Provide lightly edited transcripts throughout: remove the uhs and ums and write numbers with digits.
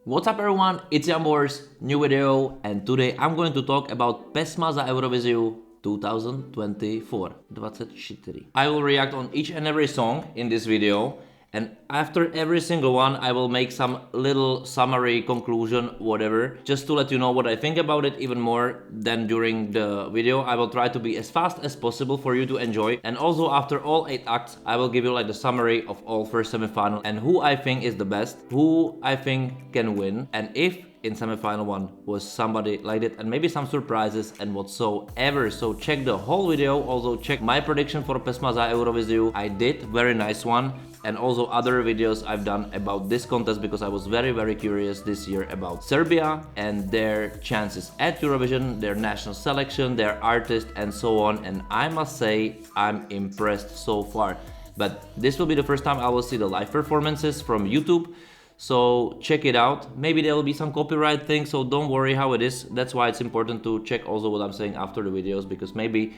What's up everyone, it's Jambors, new video, and today I'm going to talk about Pesma za Euroviziju 2024. I will react on each and every song in this video, and after every single one I will make some little summary, conclusion, whatever, just to let you know what I think about it even more than during the video. I will try to be as fast as possible for you to enjoy, and also after all 8 acts I will give you like the summary of all first semifinal and who I think is the best, who I think can win, and if in semifinal one was somebody like it, and maybe some surprises and whatsoever. So check the whole video, also check my prediction for Pesma za Euroviziju. I did very nice one, and also other videos I've done about this contest because I was very curious this year about Serbia and their chances at Eurovision, their national selection, their artist and so on, and I must say I'm impressed so far. But this will be the first time I will see the live performances from YouTube. So check it out. Maybe there will be some copyright things, so don't worry how it is. That's why it's important to check also what I'm saying after the videos, because maybe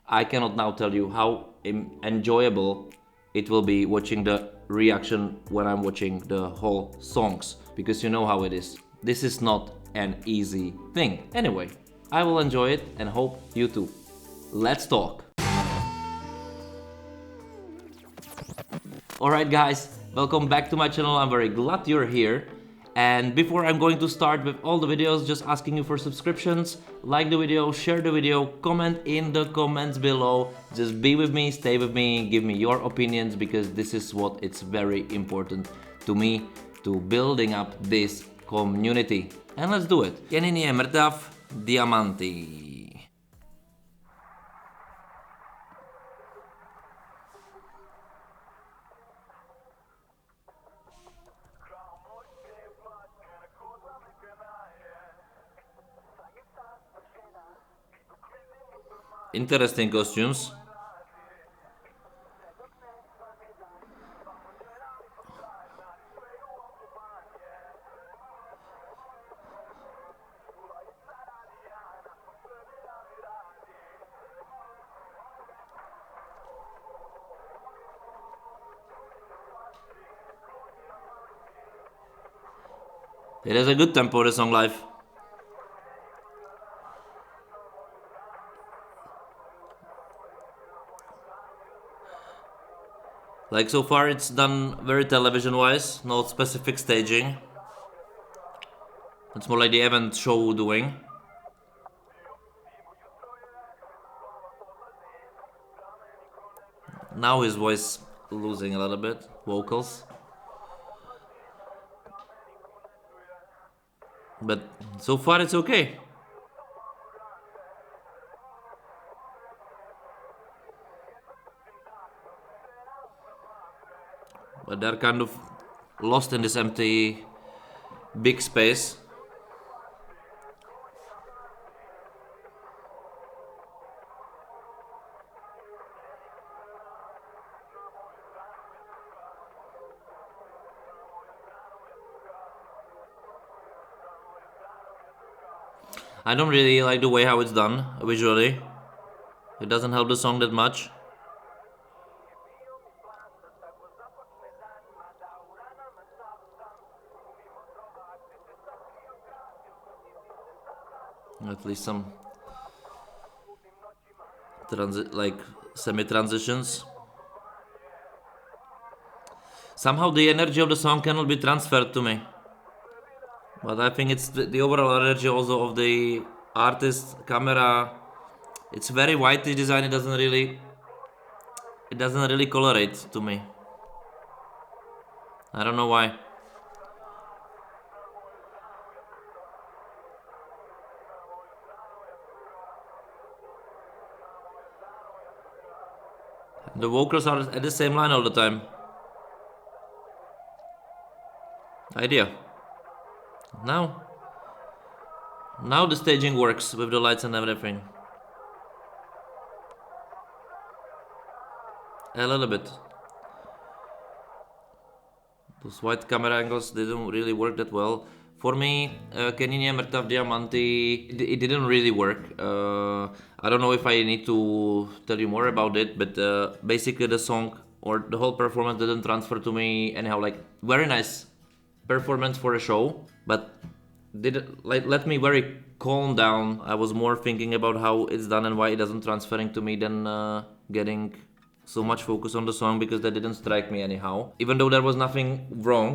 I cannot now tell you how enjoyable it will be watching the reaction when I'm watching the whole songs, because you know how it is. This is not an easy thing. Anyway, I will enjoy it and hope you too. Let's talk. Alright guys, welcome back to my channel. I'm very glad you're here. And before I'm going to start with all the videos, just asking you for subscriptions, like the video, share the video, comment in the comments below. Just be with me, stay with me, give me your opinions, because this is what it's very important to me, to building up this community. And let's do it. Kenin je mrtav, diamanty. Interesting costumes. It has a good tempo, the song live. Like so far it's done very television wise, no specific staging. It's more like the event show doing. Now his voice losing a little bit, vocals. But so far it's okay. But they're kind of lost in this empty big space. I don't really like the way how it's done visually. It doesn't help the song that much. At least some like semi-transitions. Somehow the energy of the song cannot be transferred to me. But I think it's the overall energy also of the artist, camera. It's very whitey design, it doesn't really colorate to me. I don't know why. The vocals are at the same line all the time. Idea. Now the staging works with the lights and everything. A little bit. Those white camera angles didn't really work that well. For me, Kenin je mrtav, diamanty, it didn't really work. I don't know if I need to tell you more about it, but basically the song or the whole performance didn't transfer to me anyhow. Like, very nice performance for a show, but let me very calm down. I was more thinking about how it's done and why it doesn't transferring to me than getting so much focus on the song, because that didn't strike me anyhow. Even though there was nothing wrong,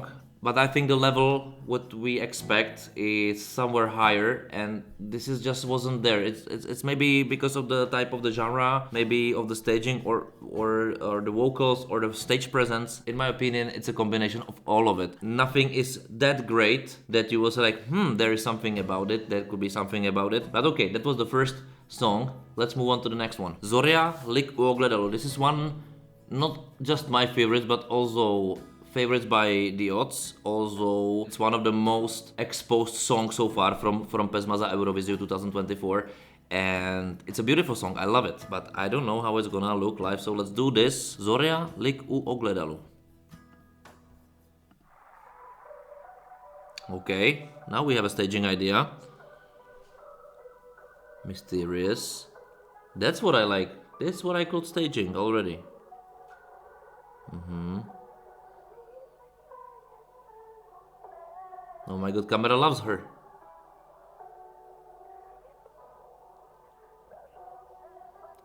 but I think the level what we expect is somewhere higher, and this is just wasn't there. It's maybe because of the type of the genre, maybe of the staging, or the vocals or the stage presence. In my opinion, it's a combination of all of it. Nothing is that great that you will say like, there is something about it. There could be something about it. But okay, that was the first song. Let's move on to the next one. Zorja, Lik u ogledalu. This is one, not just my favorite, but also favorites by the odds. Also, it's one of the most exposed songs so far from Pesma za Euroviziju 2024. And it's a beautiful song, I love it. But I don't know how it's gonna look live, so let's do this. Zorja, Lik u ogledalu. Okay, now we have a staging idea. Mysterious. That's what I like. That's what I call staging already. Oh my god, camera loves her.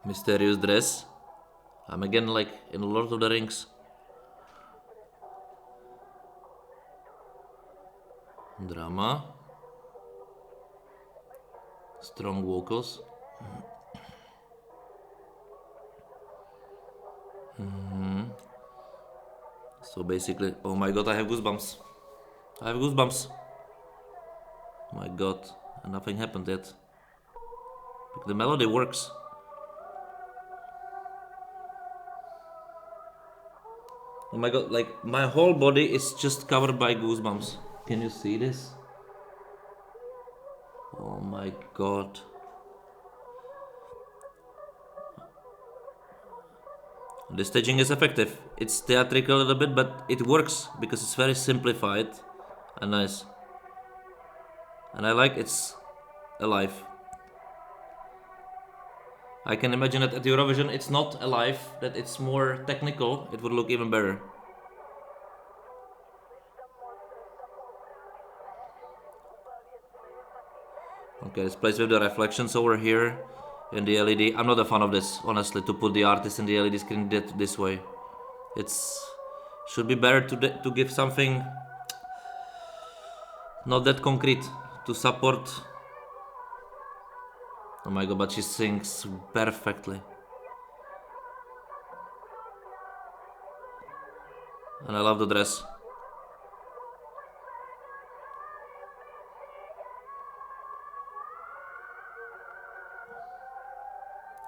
Mysterious dress. I'm again like in Lord of the Rings. Drama. Strong vocals. So basically, oh my god, I have goosebumps. I have goosebumps. My god, nothing happened yet. The melody works. Oh my god, like my whole body is just covered by goosebumps. Can you see this? Oh my god. The staging is effective. It's theatrical a little bit, but it works because it's very simplified and nice. And I like it's alive. I can imagine that at Eurovision it's not alive, that it's more technical. It would look even better. Okay, let's place with the reflections over here in the LED. I'm not a fan of this, honestly, to put the artist in the LED screen this way. It's should be better to give something not that concrete to support. Oh my god, but she sings perfectly. And I love the dress.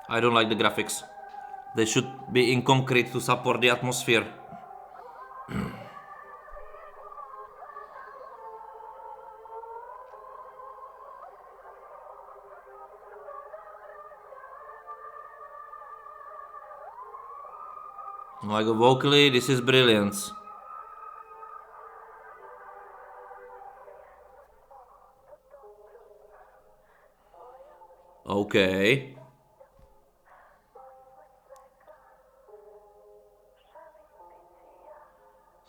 I don't like the graphics. They should be in concrete to support the atmosphere. Oh my god, vocally, this is brilliant. Okay.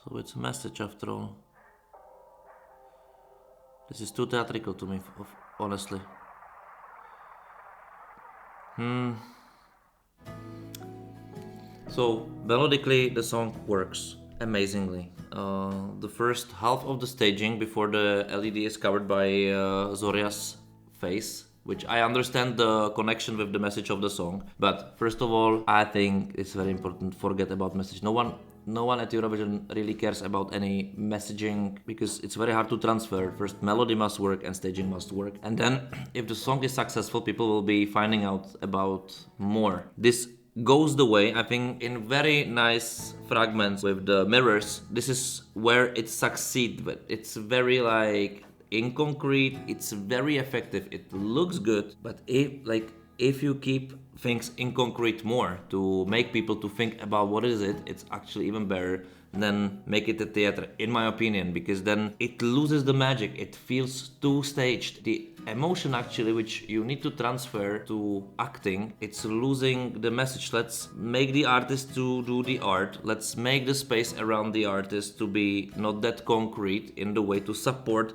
So it's a message after all. This is too theatrical to me, honestly. So, melodically, the song works amazingly. The first half of the staging before the LED is covered by Zorja's face, which I understand the connection with the message of the song. But first of all, I think it's very important to forget about message. No one at Eurovision really cares about any messaging because it's very hard to transfer. First, melody must work and staging must work. And then, if the song is successful, people will be finding out about more. This goes the way, I think, in very nice fragments with the mirrors. This is where it succeeds, but it's very like in concrete, it's very effective, it looks good, but if you keep things in concrete more to make people to think about what is it, it's actually even better than make it a theater, in my opinion, because then it loses the magic. It feels too staged. The emotion actually which you need to transfer to acting, it's losing the message. Let's make the artist to do the art. Let's make the space around the artist to be not that concrete in the way to support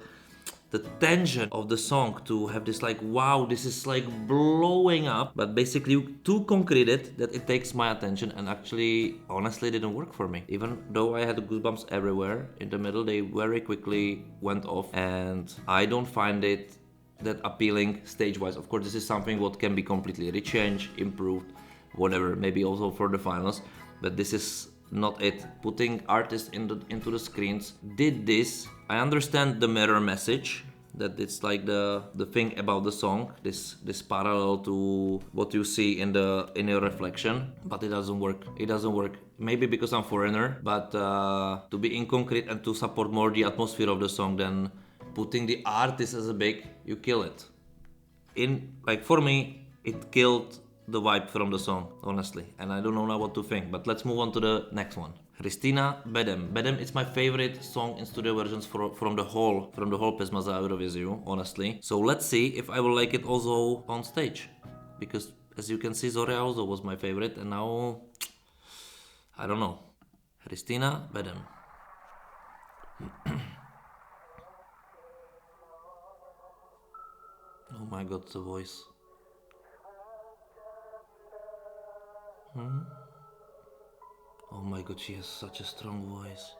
the tension of the song, to have this like, wow, this is like blowing up, but basically too concreted that it takes my attention, and actually honestly didn't work for me. Even though I had goosebumps everywhere in the middle, they very quickly went off, and I don't find it that appealing stage wise. Of course, this is something what can be completely rechanged, improved, whatever, maybe also for the finals, but this is not it. Putting artists into the screens did this. I understand the mirror message, that it's like the thing about the song, this parallel to what you see in your reflection, but it doesn't work. It doesn't work. Maybe because I'm foreigner, but to be in concrete and to support more the atmosphere of the song than putting the artist as a big, you kill it. For me, it killed the vibe from the song, honestly, and I don't know now what to think. But let's move on to the next one. Hristina, Bedem. Bedem is my favorite song in studio versions from the whole Pesma za Euroviziju, honestly. So let's see if I will like it also on stage, because as you can see, Zorja also was my favorite, and now I don't know. Hristina, Bedem. Oh my god, the voice. Oh my god, she has such a strong voice.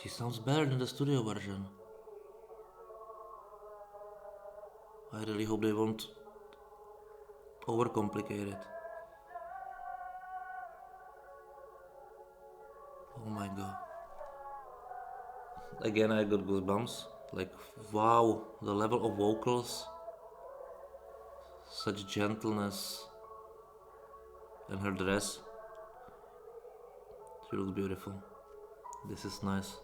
She sounds better than the studio version. I really hope they won't overcomplicate it. Oh my god. Again, I got goosebumps. Like, wow, the level of vocals. Such gentleness. And her dress. She looks beautiful. This is nice.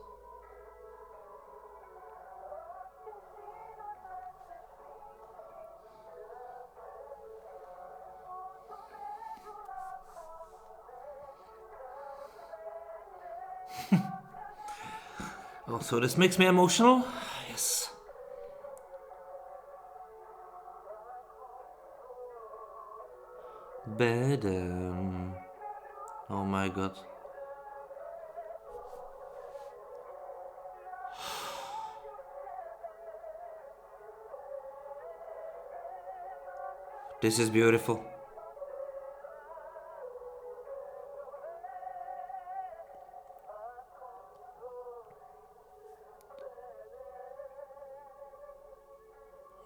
Oh, so this makes me emotional? Yes. Bedem. Oh my god. This is beautiful.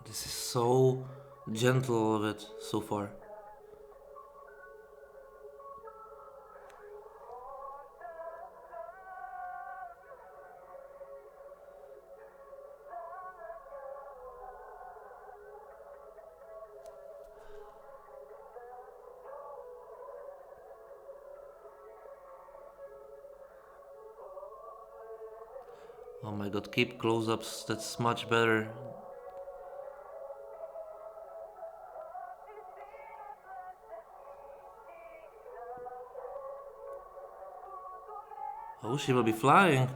This is so gentle of it so far. Oh my god, keep close-ups, that's much better. Oh, she will be flying.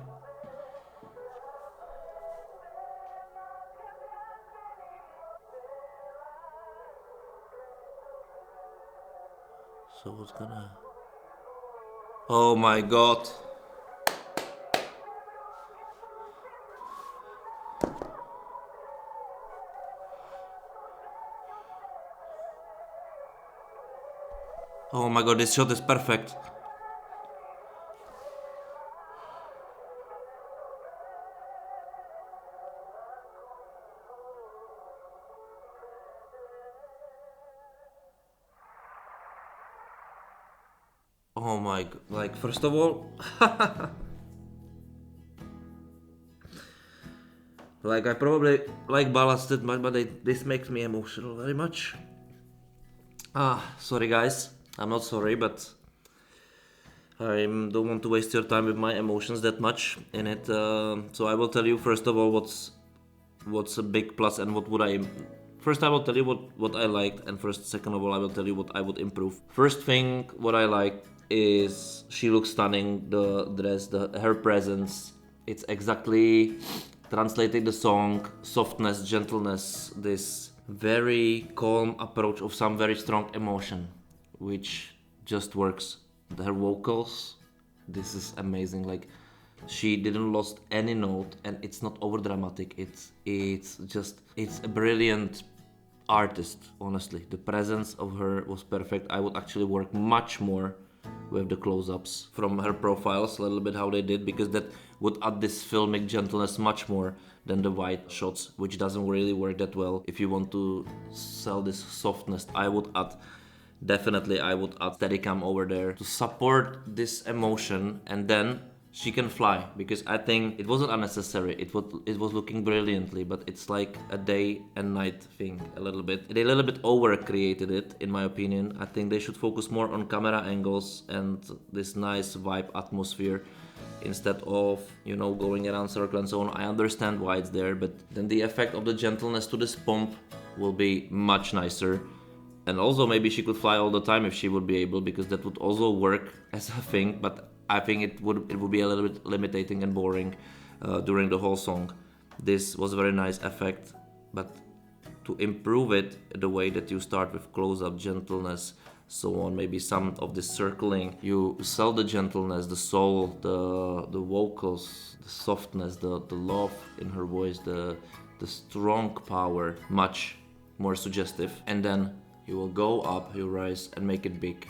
So what's gonna... Oh my god. Oh my god, this shot is perfect. Oh my god, like, first of all, like, I probably like ballads that much, but this makes me emotional very much. Sorry guys, I'm not sorry, but I don't want to waste your time with my emotions that much in it. So I will tell you first of all what's a big plus and what would I... First I will tell you what I liked, and second of all I will tell you what I would improve. First thing, what I liked, is she looks stunning. The dress, her presence, it's exactly translating the song, softness, gentleness, this very calm approach of some very strong emotion, which just works. Her vocals, this is amazing. Like, she didn't lost any note, and it's not over dramatic. It's a brilliant artist. Honestly, the presence of her was perfect. I would actually work much more with the close-ups from her profiles, a little bit how they did, because that would add this filmic gentleness much more than the wide shots, which doesn't really work that well. If you want to sell this softness, I would add Steadicam over there to support this emotion, and then she can fly, because I think it wasn't unnecessary. It was looking brilliantly, but it's like a day and night thing a little bit. They a little bit over created it, in my opinion. I think they should focus more on camera angles and this nice vibe atmosphere instead of, you know, going around circle and so on. I understand why it's there, but then the effect of the gentleness to this pomp will be much nicer. And also maybe she could fly all the time if she would be able, because that would also work as a thing, but I think it would be a little bit limiting and boring during the whole song. This was a very nice effect, but to improve it, the way that you start with close-up, gentleness, so on, maybe some of the circling, you sell the gentleness, the soul, the vocals, the softness, the love in her voice, the strong power, much more suggestive, and then you will go up, you rise and make it big.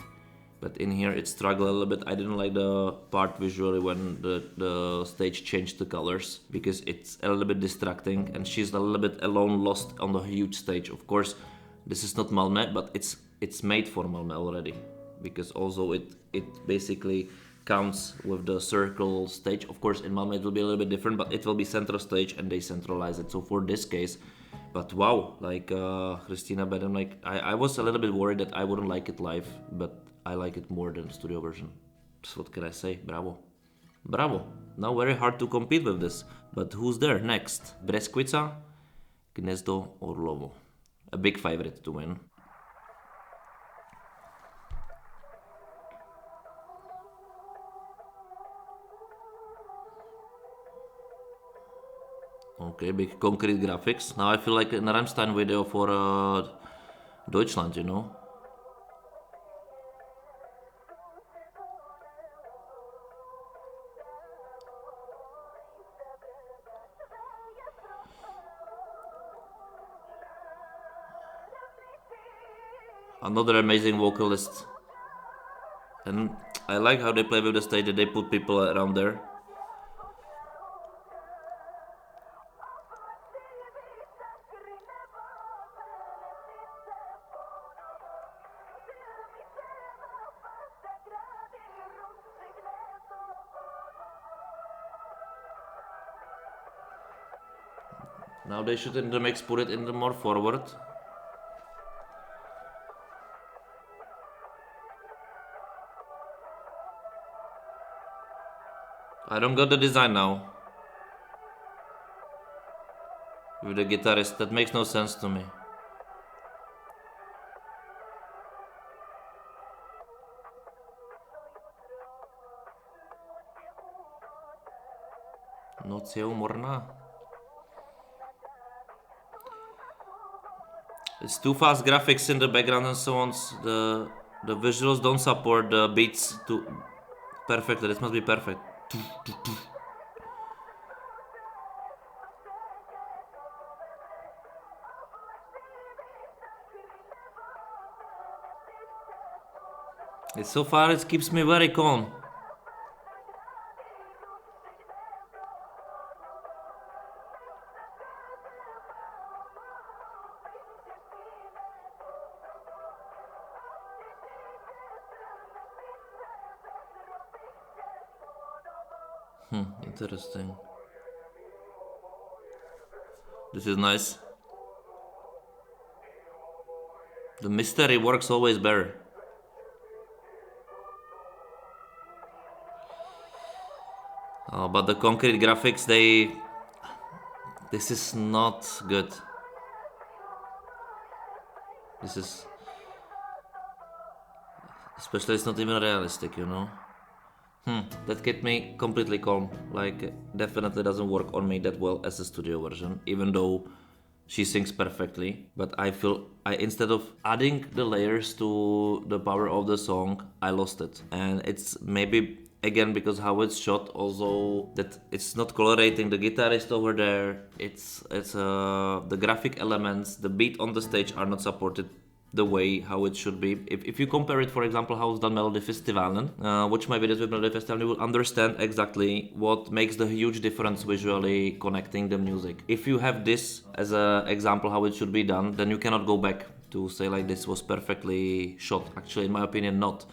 But in here it struggled a little bit. I didn't like the part visually when the stage changed the colors, because it's a little bit distracting and she's a little bit alone, lost on the huge stage. Of course, this is not Malmö, but it's made for Malmö already, because also it basically counts with the circle stage. Of course, in Malmö it will be a little bit different, but it will be central stage and they centralize it. So for this case, but wow, like Hristina, Bedem, like I was a little bit worried that I wouldn't like it live, but I like it more than the studio version. So what can I say? Bravo. Bravo. Now very hard to compete with this. But who's there next? Breskica, Gnezdo, Orlovo. A big favorite to win. Okay, big concrete graphics. Now I feel like a Rammstein video for Deutschland, you know? Another amazing vocalist. And I like how they play with the stage, that they put people around there. Now they should in the mix put it in the more forward. I don't got the design now. With the guitarist, that makes no sense to me. Noc je umorná. It's too fast graphics in the background and so on. The visuals don't support the beats to perfectly. This must be perfect. It's so far it keeps me very calm. Interesting. This is nice. The mystery works always better. But the concrete graphics, this is not good. Especially it's not even realistic, you know. That kept me completely calm. Like, definitely doesn't work on me that well as a studio version, even though she sings perfectly. But I feel instead of adding the layers to the power of the song, I lost it. And it's maybe again because how it's shot, also that it's not colorating the guitarist over there. It's the graphic elements, the beat on the stage are not supported the way how it should be. If you compare it, for example, how it's done Melodifestivalen, watch my videos with Melodifestivalen, you will understand exactly what makes the huge difference visually connecting the music. If you have this as an example how it should be done, then you cannot go back to say like this was perfectly shot. Actually, in my opinion, not.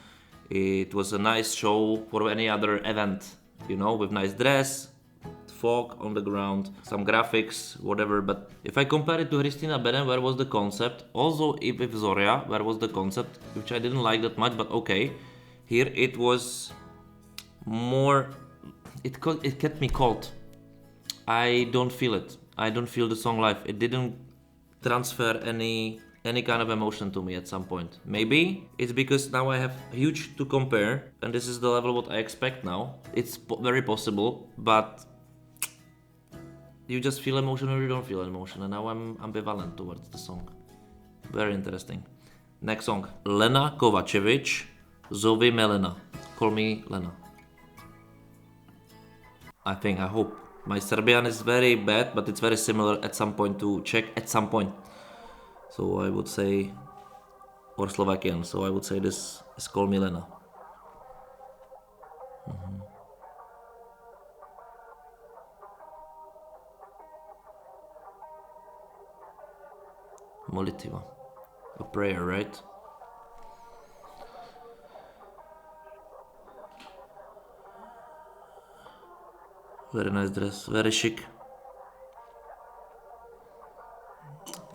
It was a nice show for any other event, you know, with nice dress, fog on the ground, some graphics, whatever. But if I compare it to Hristina Bedem, where was the concept? Also, if Zorja, where was the concept, which I didn't like that much, but okay. Here it was more. It kept me cold. I don't feel it. I don't feel the song live. It didn't transfer any kind of emotion to me at some point. Maybe it's because now I have huge to compare, and this is the level what I expect now. It's very possible, but you just feel emotion or you don't feel emotion, and now I'm ambivalent towards the song. Very interesting. Next song, Lena Kovacevic, Zovi Melena. Call me Lena. I hope. My Serbian is very bad, but it's very similar at some point to Czech at some point. So I would say, or Slovakian, so I would say this is Call me Lena. Molitiva. A prayer, right? Very nice dress, very chic.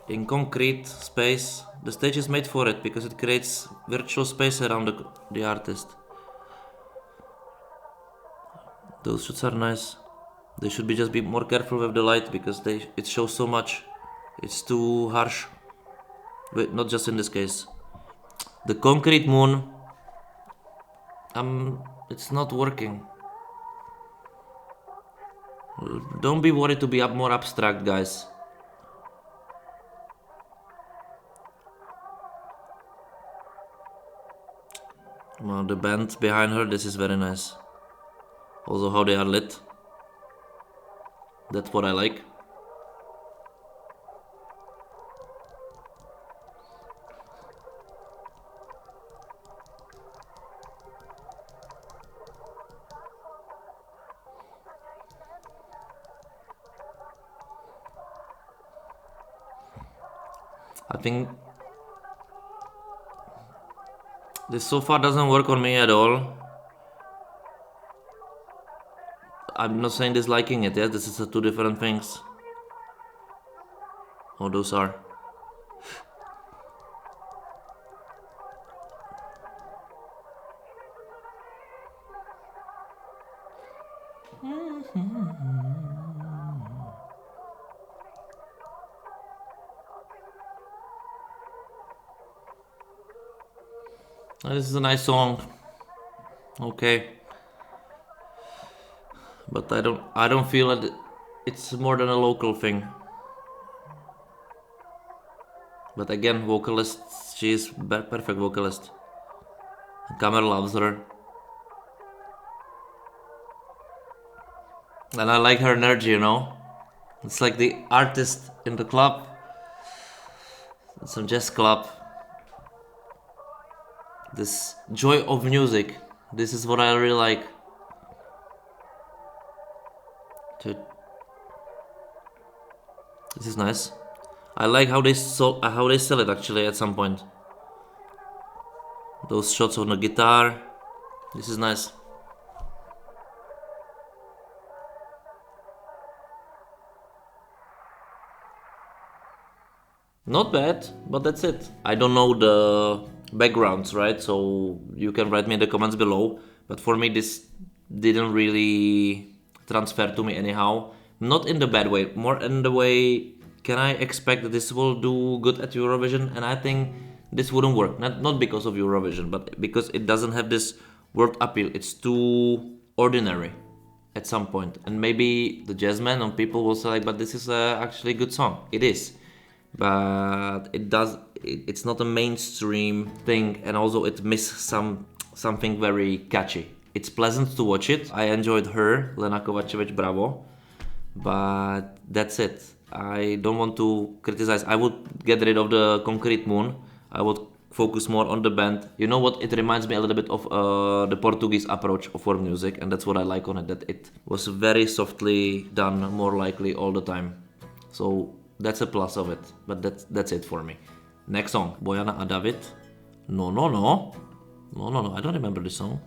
In concrete space, the stage is made for it because it creates virtual space around the artist. Those shots are nice. They should just be more careful with the light because it shows so much. It's too harsh. But not just in this case. The concrete moon, it's not working. Don't be worried to be more abstract, guys. Well, the band behind her, this is very nice. Also how they are lit. That's what I like. I think this so far doesn't work on me at all. I'm not saying disliking it, yes, this is two different things. Oh, those are. This is a nice song. Okay. But I don't feel it. It's more than a local thing. But again, vocalist, she is perfect vocalist. Kamer loves her. And I like her energy, you know. It's like the artist in the club. Some jazz club. This joy of music. This is what I really like. This is nice. I like how they sell it actually at some point. Those shots on the guitar. This is nice. Not bad, but that's it. I don't know the backgrounds, right? So you can write me in the comments below. But for me, this didn't really transfer to me anyhow. Not in the bad way, more in the way, can I expect that this will do good at Eurovision? And I think this wouldn't work. Not because of Eurovision, but because it doesn't have this world appeal. It's too ordinary at some point. And maybe the jazzmen and people will say like, but this is actually a good song. It is. But it's not a mainstream thing, and also it misses something very catchy. It's pleasant to watch it. I enjoyed her, Lena Kovacevic, bravo. But that's it. I don't want to criticize. I would get rid of the Concrete Moon. I would focus more on the band. You know what? It reminds me a little bit of the Portuguese approach for music, and that's what I like on it. That it was very softly done, more likely all the time. So that's a plus of it. But that's it for me. Next song, Bojana a David. No. I don't remember this song.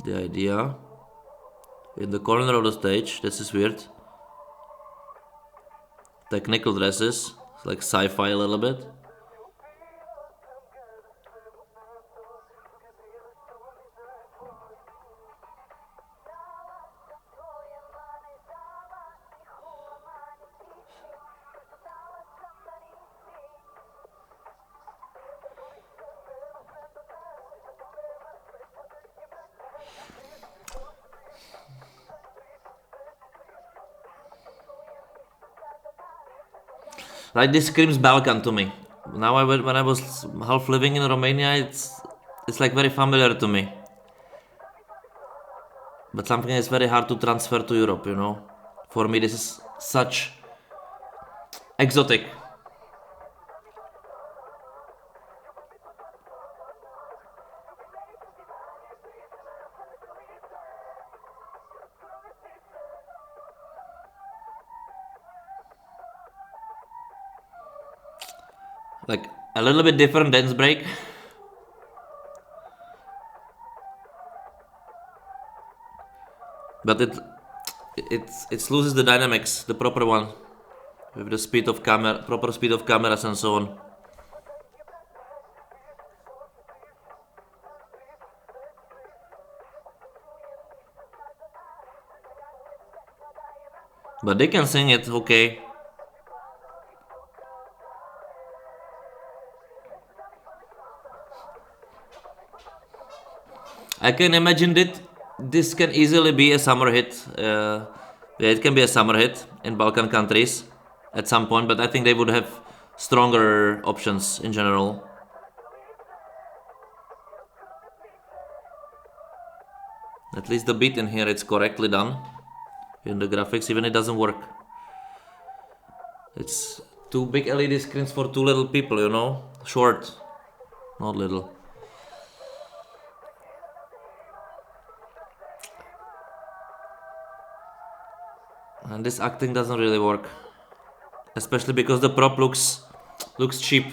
The idea. In the corner of the stage, this is weird. Technical dresses, it's like sci-fi a little bit. Like this screams Balkan to me. Now when I was half living in Romania, it's like very familiar to me. But something is very hard to transfer to Europe, you know. For me, this is such exotic. Like a little bit different dance break. But it loses the dynamics, the proper one, with the speed of camera, proper speed of cameras and so on. But they can sing it, okay. I can imagine that this can easily be a summer hit. Yeah, it can be a summer hit in Balkan countries at some point, but I think they would have stronger options in general. At least the beat in here, it's correctly done. In the graphics, even it doesn't work. It's two big LED screens for two little people, you know? Short, not little. And this acting doesn't really work, especially because the prop looks cheap.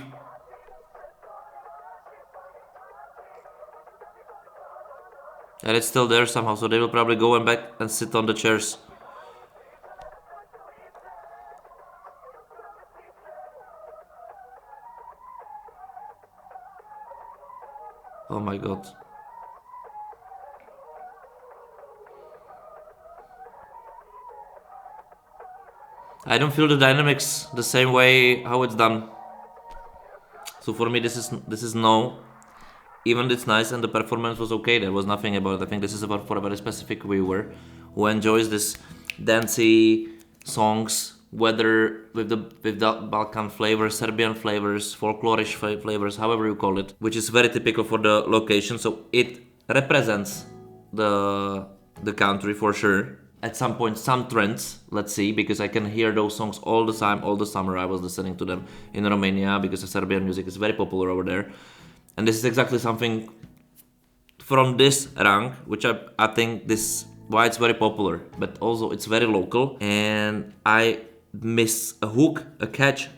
And it's still there somehow, so they will probably go and back and sit on the chairs. Oh my god. I don't feel the dynamics the same way how it's done. So for me this is no. Even it's nice and the performance was okay, there was nothing about it. I think this is about for a very specific viewer who enjoys this dancey songs, whether with the Balkan flavors, Serbian flavors, folklorish flavors, however you call it, which is very typical for the location. So it represents the country for sure. At some point, some trends, let's see, because I can hear those songs all the time, all the summer I was listening to them in Romania, because the Serbian music is very popular over there. And this is exactly something from this rank, which I think this why it's very popular, but also it's very local, and I miss a hook, a catch.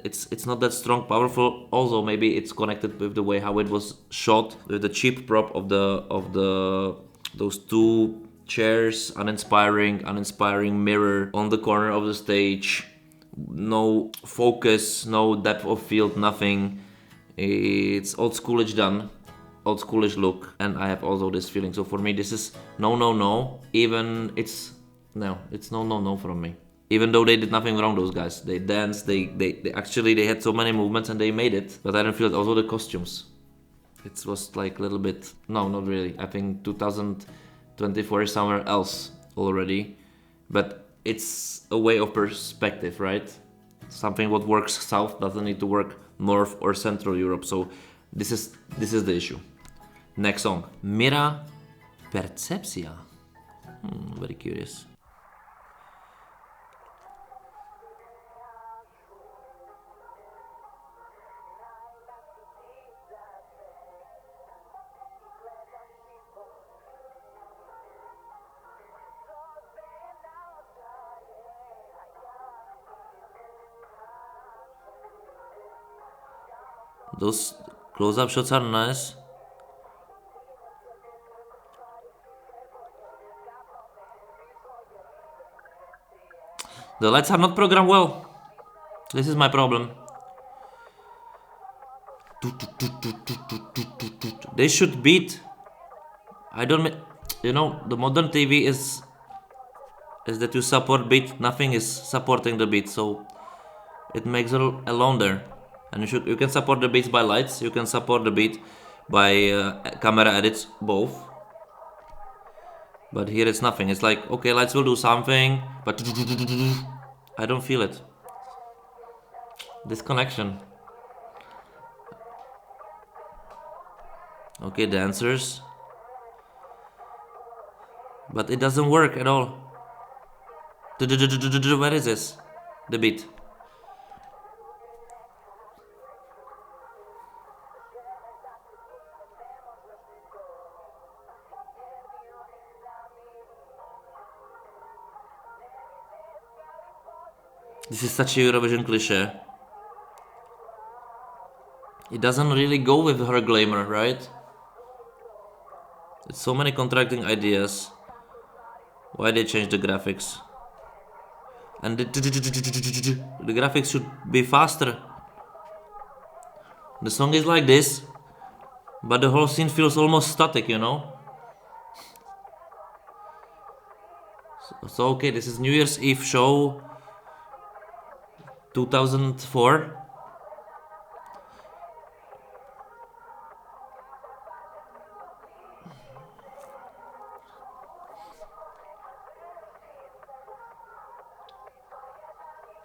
It's not that strong, powerful. Also, maybe it's connected with the way how it was shot, with the cheap prop of those two chairs, uninspiring mirror on the corner of the stage. No focus, no depth of field, nothing. It's old schoolish done, old schoolish look, and I have also this feeling. So for me, this is no. Even it's no from me. Even though they did nothing wrong, those guys. They danced, they actually, they had so many movements and they made it. But I don't feel it. Also the costumes. It was like a little bit, no, not really. I think 2024 is somewhere else already. But it's a way of perspective, right? Something what works south doesn't need to work north or central Europe. So this is the issue. Next song. Mira Percepcja. Very curious. Those close-up shots are nice. The lights are not programmed well. This is my problem. They should beat. I don't. You know, the modern TV is that you support beat. Nothing is supporting the beat, so it makes it alone there. And you can support the beats by lights. You can support the beat by camera edits, both. But here it's nothing. It's like, okay, lights will do something, but I don't feel it. Disconnection. Okay, dancers. But it doesn't work at all. Where is this? The beat. This is such a Eurovision cliché. It doesn't really go with her glamour, right? It's so many contradicting ideas. Why they changed the graphics? And the graphics should be faster. The song is like this, but the whole scene feels almost static, you know? So okay, this is New Year's Eve show 2004.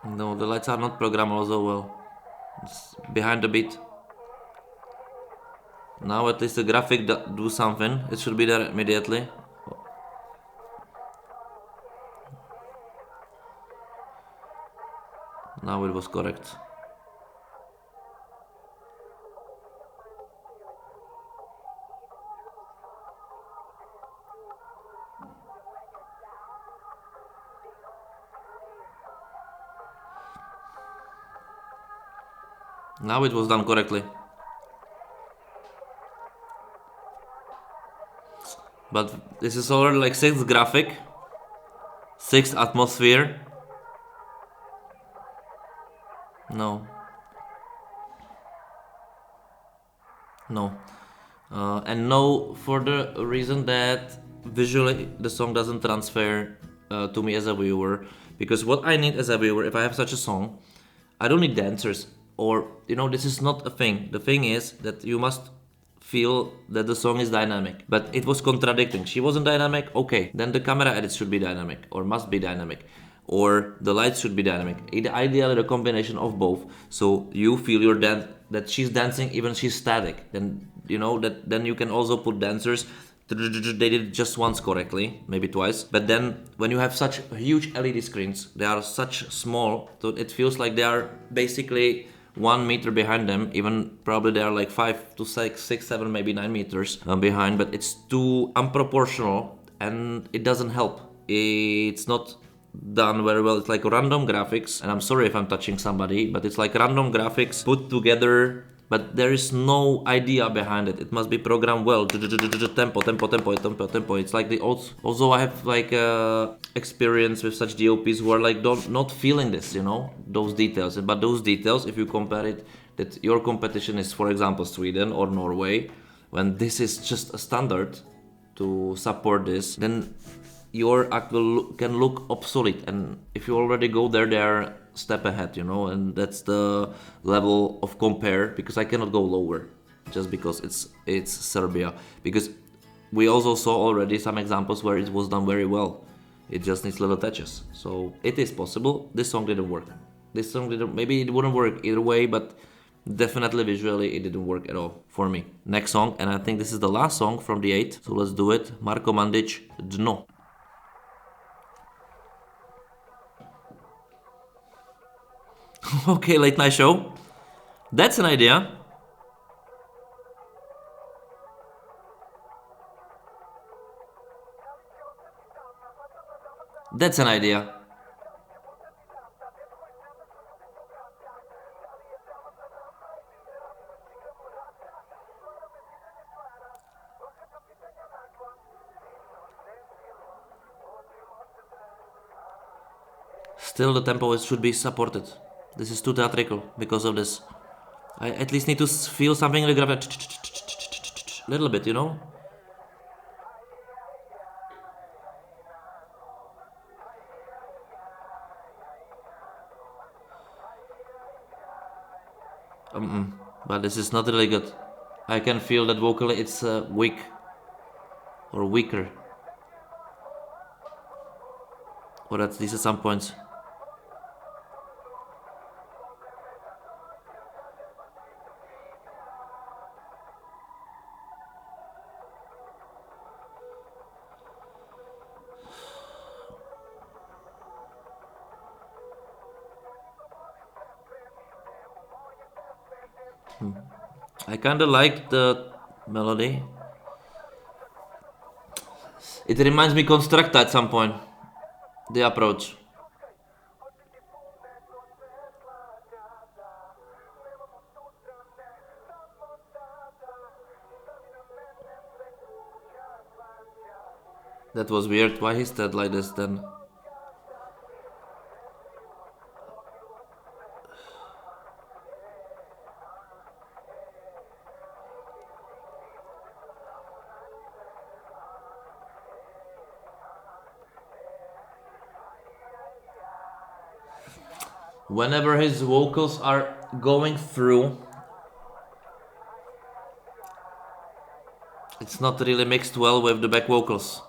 No, the lights are not programmed also well. It's behind the beat. Now at least the graphic do something. It should be there immediately. Now it was correct. Now it was done correctly. But this is already like 6th graphic, 6th atmosphere. No. No. And no, for the reason that visually the song doesn't transfer to me as a viewer. Because what I need as a viewer, if I have such a song, I don't need dancers. Or, you know, this is not a thing. The thing is that you must feel that the song is dynamic. But it was contradicting. She wasn't dynamic, okay. Then the camera edits should be dynamic, or must be dynamic. Or the lights should be dynamic. Ideally, the combination of both. So you feel your dance, that she's dancing, even she's static. Then, you know, that then you can also put dancers. They did it just once correctly, maybe twice. But then when you have such huge LED screens, they are such small, so it feels like they are basically 1 meter behind them. Even probably they are like 5 to 6, 7, maybe 9 meters behind. But it's too unproportional and it doesn't help. It's not done very well. It's like random graphics, and I'm sorry if I'm touching somebody, but it's like random graphics put together, but there is no idea behind it. It must be programmed well. Tempo, tempo, tempo, tempo, tempo. It's like the also I have like experience with such DOPs who are like not feeling this, you know, those details. But those details, if you compare it, that your competition is, for example, Sweden or Norway, when this is just a standard to support this, then your act can look obsolete, and if you already go there, they're step ahead, you know, and that's the level of compare, because I cannot go lower just because it's Serbia, because we also saw already some examples where it was done very well. It just needs little touches, so it is possible. This song didn't work. This song didn't, maybe it wouldn't work either way, but definitely visually it didn't work at all for me. Next song, and I think this is the last song from the 8, so let's do it. Marko Mandic, Dno. Okay, late night show. That's an idea. That's an idea. Still, the tempo should be supported. This is too theatrical because of this. I at least need to feel something like a little bit, you know? But this is not really good. I can feel that vocally it's weak or weaker, or at least at some points. I kinda like the melody. It reminds me Constructa at some point, the approach. That was weird. Why is that like this then? Whenever his vocals are going through, it's not really mixed well with the back vocals.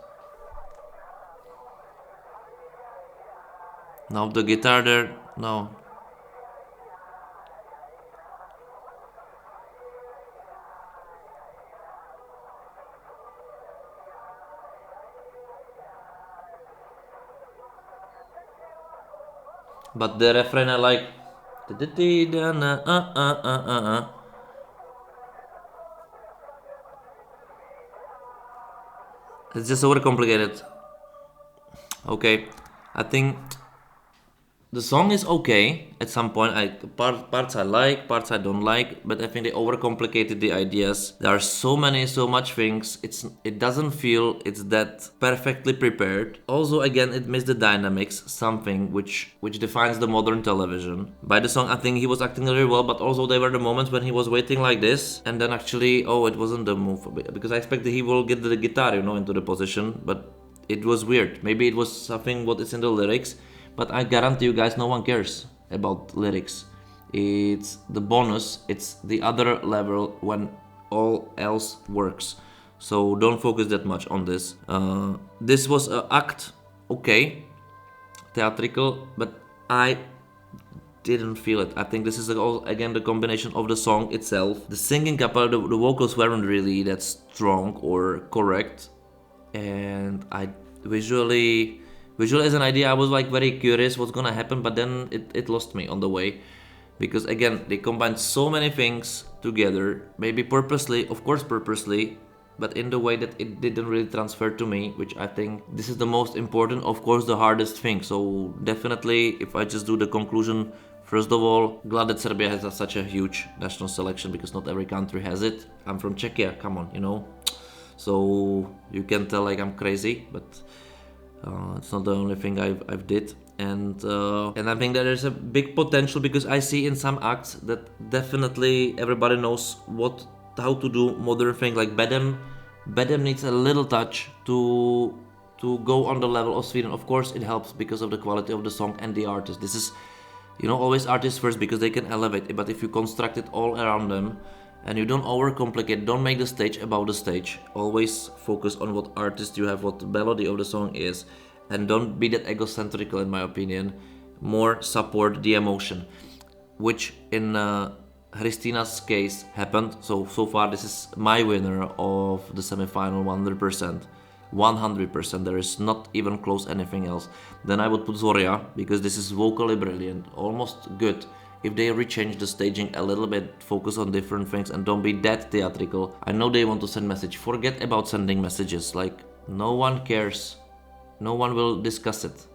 Now the guitar there, no. But the refrain I like. It's just overcomplicated. Okay, I think the song is okay at some point. Parts I like, parts I don't like, but I think they overcomplicated the ideas. There are so much things. It doesn't feel it's that perfectly prepared. Also, again, it missed the dynamics, something which defines the modern television. By the song, I think he was acting very well, but also there were the moments when he was waiting like this, and then actually, oh, it wasn't the move, because I expected he will get the guitar, you know, into the position, but it was weird. Maybe it was something what is in the lyrics. But I guarantee you guys, no one cares about lyrics. It's the bonus, it's the other level when all else works. So don't focus that much on this. This was an act, okay, theatrical, but I didn't feel it. I think this is again the combination of the song itself. The singing couple, the vocals weren't really that strong or correct, and I visually as an idea I was like very curious what's gonna happen, but then it lost me on the way, because again they combined so many things together, maybe purposely, of course purposely, but in the way that it didn't really transfer to me, which I think this is the most important, of course the hardest thing. So definitely, if I just do the conclusion, first of all, glad that Serbia has such a huge national selection, because not every country has it. I'm from Czechia, come on, you know, so you can tell like I'm crazy, but it's not the only thing I've did, and I think that there's a big potential, because I see in some acts that definitely everybody knows how to do modern thing. Like Bedem needs a little touch to to go on the level of Sweden. Of course it helps because of the quality of the song and the artist. This is, you know, always artists first because they can elevate it, but if you construct it all around them and you don't overcomplicate, don't make the stage about the stage, always focus on what artist you have, what the melody of the song is, and don't be that egocentrical in my opinion. More support the emotion, which in Hristina's case happened. So far this is my winner of the semifinal 100%. There is not even close anything else. Then I would put Zorja, because this is vocally brilliant, almost good. If they rechange the staging a little bit, focus on different things and don't be that theatrical. I know they want to send message. Forget about sending messages. Like, no one cares. No one will discuss it.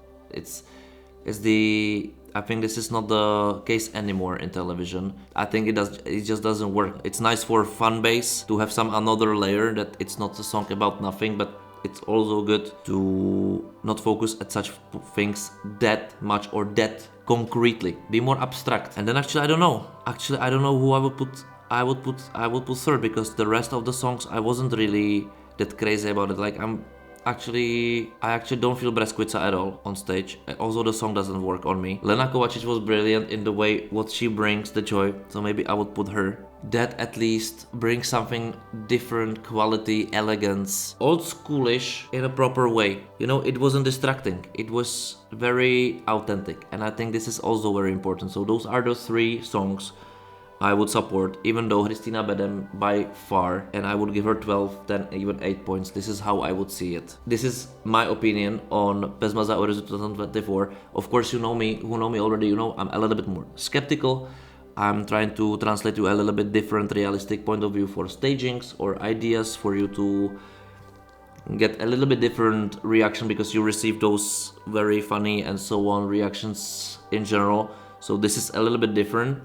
I think this is not the case anymore in television. I think it just doesn't work. It's nice for fan base to have some another layer that it's not a song about nothing, but it's also good to not focus at such things that much or that concretely. Be more abstract. And then actually I don't know who I would put. I would put third, because the rest of the songs I wasn't really that crazy about it. Like I actually don't feel Breskica at all on stage. Also the song doesn't work on me. Lena Kovačič was brilliant in the way what she brings, the joy, so maybe I would put her. That at least brings something different, quality, elegance, old schoolish in a proper way. You know, it wasn't distracting, it was very authentic, and I think this is also very important. So those are the three songs I would support, even though Hristina Bedem by far, and I would give her 12, 10, even 8 points. This is how I would see it. This is my opinion on Pesma za Eurovision 2024. Of course, you know me, who know me already, you know I'm a little bit more skeptical. I'm trying to translate you a little bit different realistic point of view for stagings or ideas for you to get a little bit different reaction, because you receive those very funny and so on reactions in general. So this is a little bit different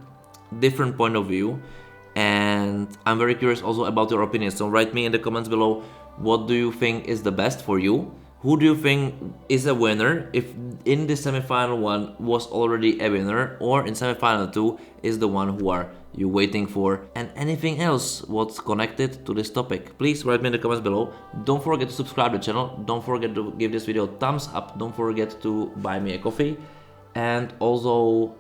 point of view, and I'm very curious also about your opinions. So write me in the comments below, what do you think is the best for you? Who do you think is a winner, if in the semifinal one was already a winner, or in semifinal 2 is the one who are you waiting for, and anything else what's connected to this topic. Please write me in the comments below. Don't forget to subscribe to the channel, don't forget to give this video a thumbs up, don't forget to buy me a coffee, and also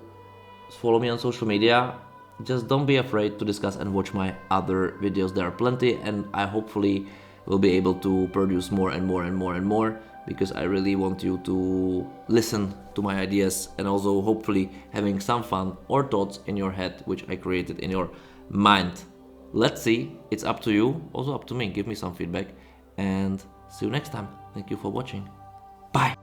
follow me on social media. Just don't be afraid to discuss and watch my other videos. There are plenty, and I hopefully will be able to produce more and more, because I really want you to listen to my ideas, and also hopefully having some fun or thoughts in your head which I created in your mind. Let's see, it's up to you, also up to me. Give me some feedback, and see you next time. Thank you for watching. Bye.